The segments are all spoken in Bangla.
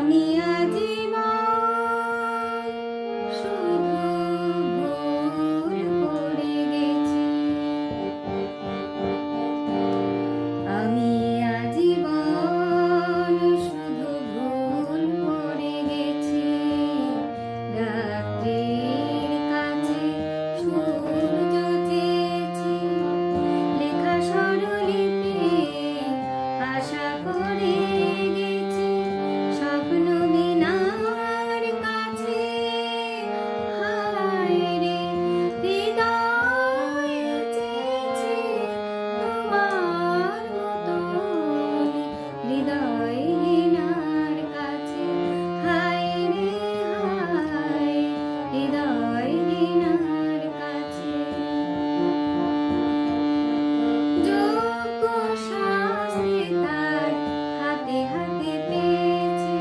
আমি আজীবন শুধু ভুল করে গেছি। আমি আজীবন শুধু ভুল করে গেছি। রাত্রির কাছে সূর্য চেয়েছি, লেখা স্বরলিপি আশা করে গেছি। স্বপ্ন বীণার কাছে হায় রে, হৃদয় চেয়েছি তোমার মতন। হৃদয়হীনার কাছে হায় রে হায়, হৃদয়হীনার কাছে। যোগ্য শাস্তি তার হাতে হাতে পেয়েছি।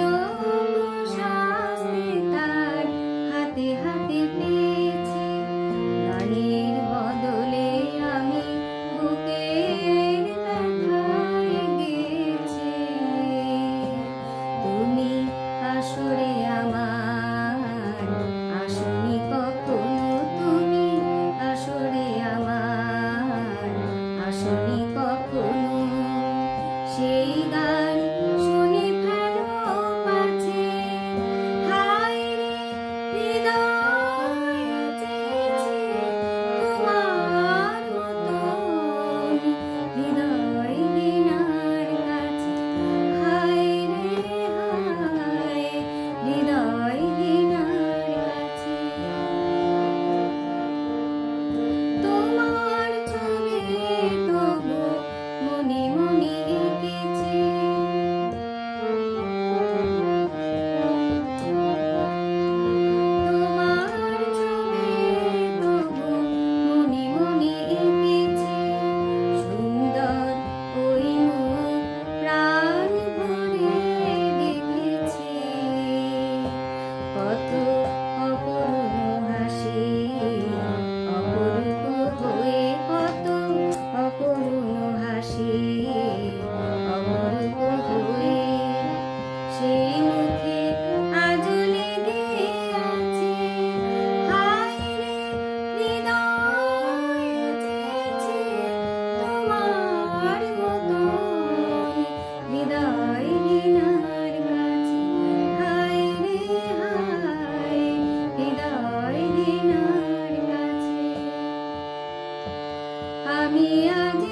যোগ্য শাস্তি তার হাতে হাতে পেয়েছি। দানের বদলে আমি বুকের ব্যথায় গেছি। তুমি আসরে আমার আসনি কখনো, তুমি আসরে আমার আসনি কখনো। সেই গান শুনে ফেলো পাছে, হায় রে, হৃদয় চেয়েছি তোমার মতন। হৃদয়হীনার কাছে হায় রে হায়, হৃদয়হীনার কাছে। তোমার ছবি তবু মনে মনে এঁকেছি। তোমার ছবি তবু মনে মনে এঁকেছি। সুন্দর ওই মুখ প্রাণ ভরে দেখেছি। কত অপূর্ব হাসি অপরূপ হয়ে, কত অপূর্ব হাসি অপরূপ হয়ে। সেই মুখে আজ লেগে আছে, হায় রে, হৃদয় চেয়েছি তোমার মতন। হৃদয়হীনার কাছে হায় রে হায়, হৃদয়হীনার কাছে। আমি আজ